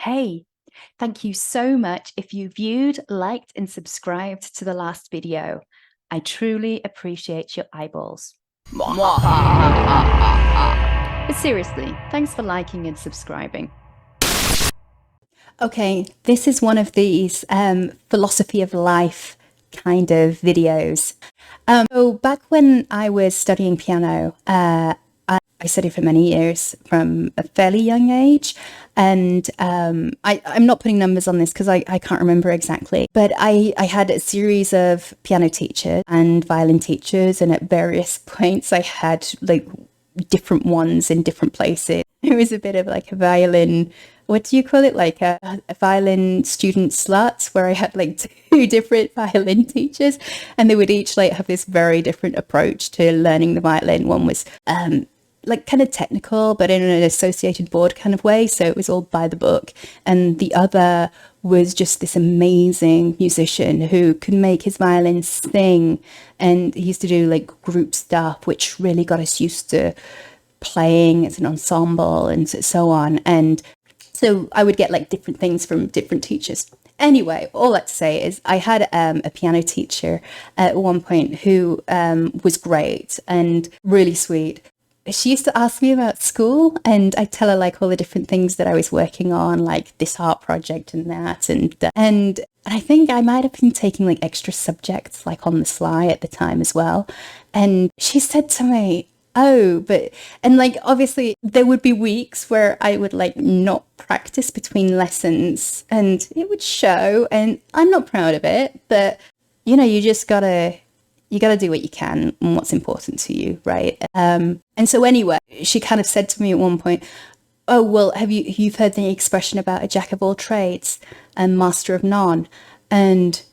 Hey, thank you so much if you viewed, liked, and subscribed to the last video. I truly appreciate your eyeballs. But seriously, thanks for liking and subscribing. Okay, this is one of these philosophy of life kind of videos. So back when I was studying piano, I studied for many years from a fairly young age. And I'm not putting numbers on this because I can't remember exactly. But I had a series of piano teachers and violin teachers. And at various points, I had like different ones in different places. It was a bit of like a violin, what do you call it? Like a violin student slut, where I had like two different violin teachers. And they would each like have this very different approach to learning the violin. One was like kind of technical, but in an associated board kind of way. So it was all by the book. And the other was just this amazing musician who could make his violin sing. And he used to do like group stuff, which really got us used to playing as an ensemble and so on. And so I would get like different things from different teachers. Anyway, all that to say is I had a piano teacher at one point who was great and really sweet. She used to ask me about school, and I'd tell her like all the different things that I was working on, like this art project and that. And I think I might have been taking like extra subjects like on the sly at the time as well. And she said to me, and like obviously there would be weeks where I would like not practice between lessons and it would show, and I'm not proud of it, but you know, you gotta do what you can and what's important to you, right? And so anyway, she kind of said to me at one point, oh, well, you've heard the expression about a jack of all trades and master of none? And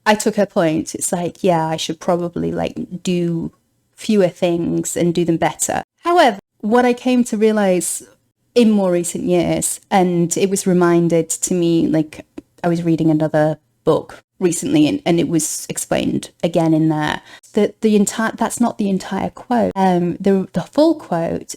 I took her point. It's like, yeah, I should probably like do fewer things and do them better. However, what I came to realize in more recent years, and it was reminded to me, like I was reading another book recently, and it was explained again in there that that's not the entire quote. The full quote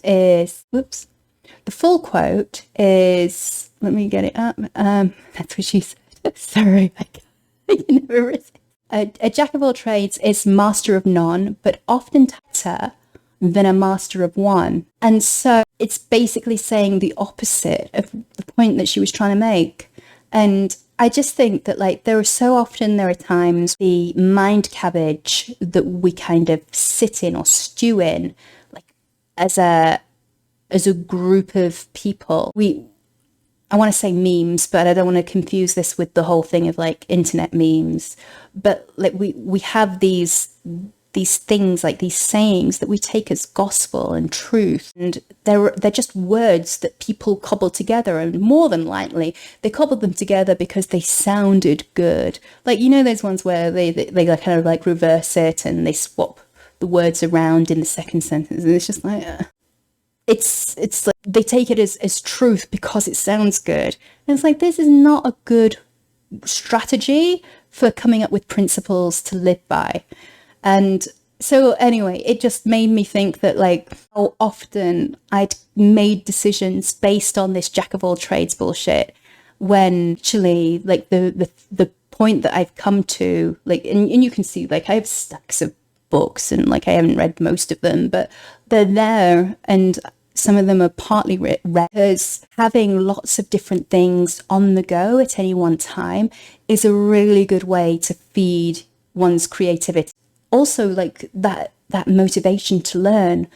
is let me get it up. That's what she said. Sorry, I can never resist. A jack of all trades is master of none, but often better than a master of one. And so it's basically saying the opposite of the point that she was trying to make. And I just think that like there are times the mind cabbage that we kind of sit in or stew in, like as a group of people. I want to say memes, but I don't want to confuse this with the whole thing of like internet memes. But like we have these things, like these sayings that we take as gospel and truth, and they're just words that people cobble together, and more than likely they cobbled them together because they sounded good. Like, you know, those ones where they kind of like reverse it and they swap the words around in the second sentence, and it's just like it's like they take it as truth because it sounds good. And it's like, this is not a good strategy for coming up with principles to live by. And so anyway, it just made me think that like how often I'd made decisions based on this jack of all trades bullshit, when actually like the point that I've come to, like, and you can see like I have stacks of books and like I haven't read most of them, but they're there, and some of them are partly read, because having lots of different things on the go at any one time is a really good way to feed one's creativity. Also, like that motivation to learn.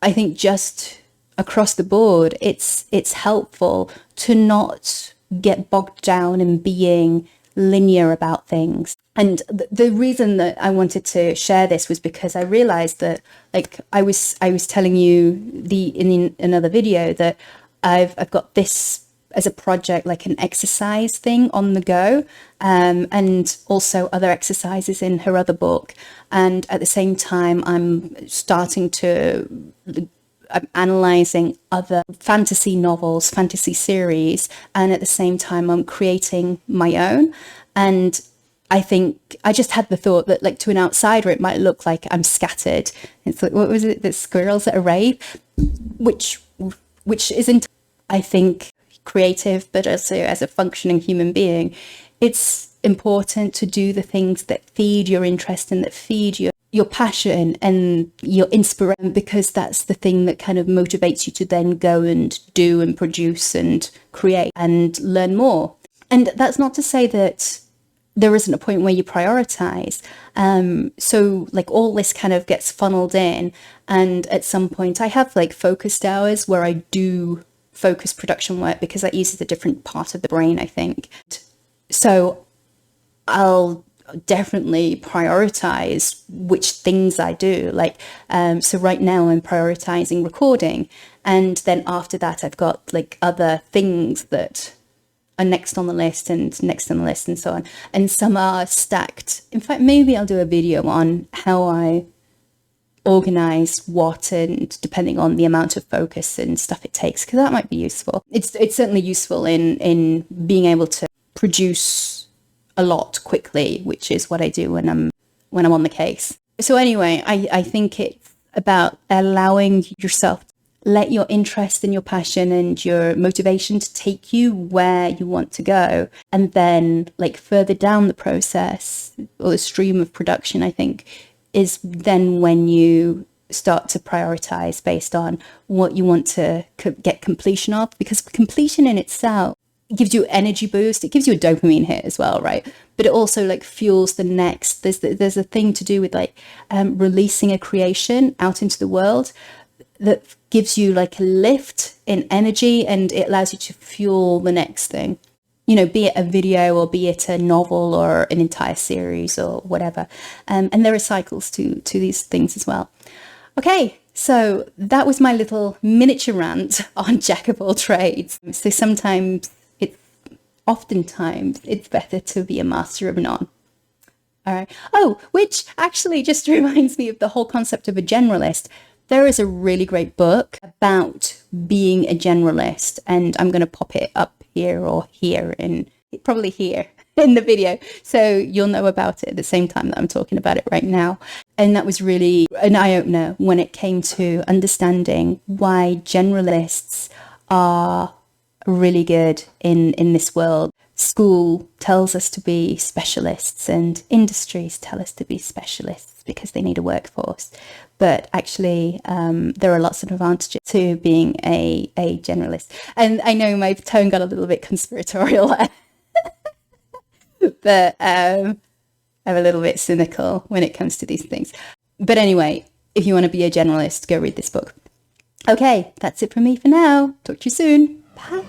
I think just across the board, it's helpful to not get bogged down in being linear about things. And the reason that I wanted to share this was because I realized that, like I was telling you in another video, that I've got this as a project, like an exercise thing on the go, and also other exercises in her other book. And at the same time, I'm analyzing other fantasy novels, fantasy series, and at the same time I'm creating my own. And I think I just had the thought that, like, to an outsider it might look like I'm scattered. It's like, what was it, the squirrels at a rave, which isn't, I think, creative, but also as a functioning human being, it's important to do the things that feed your interest and that feed your passion and your inspiration, because that's the thing that kind of motivates you to then go and do and produce and create and learn more. And that's not to say that there isn't a point where you prioritize. So like all this kind of gets funneled in, and at some point I have like focused hours where I do focus production work, because that uses a different part of the brain, I think. So I'll definitely prioritize which things I do. Like, so right now I'm prioritizing recording, and then after that I've got like other things that are next on the list and next on the list and so on. And some are stacked. In fact, maybe I'll do a video on how I organize what, and depending on the amount of focus and stuff it takes, because that might be useful. It's certainly useful in being able to produce a lot quickly, which is what I do when I'm on the case. So anyway, I think it's about allowing yourself to let your interest and your passion and your motivation to take you where you want to go. And then like further down the process or the stream of production, I think, is then when you start to prioritize based on what you want to get completion of, because completion in itself gives you energy boost. It gives you a dopamine hit as well, right? But it also like fuels the next. There's a thing to do with like releasing a creation out into the world that gives you like a lift in energy, and it allows you to fuel the next thing. You know, be it a video or be it a novel or an entire series or whatever. And there are cycles to these things as well. Okay, so that was my little miniature rant on jack of all trades. So oftentimes it's better to be a master of none. All right. Oh, which actually just reminds me of the whole concept of a generalist. There is a really great book about being a generalist, and I'm going to pop it up here or here, and probably here in the video, so you'll know about it at the same time that I'm talking about it right now. And that was really an eye-opener when it came to understanding why generalists are really good in this world. School tells us to be specialists, and industries tell us to be specialists because they need a workforce. But actually, there are lots of advantages to being a generalist. And I know my tone got a little bit conspiratorial there, but I'm a little bit cynical when it comes to these things. But anyway, if you want to be a generalist, go read this book. Okay, that's it from me for now. Talk to you soon. Bye.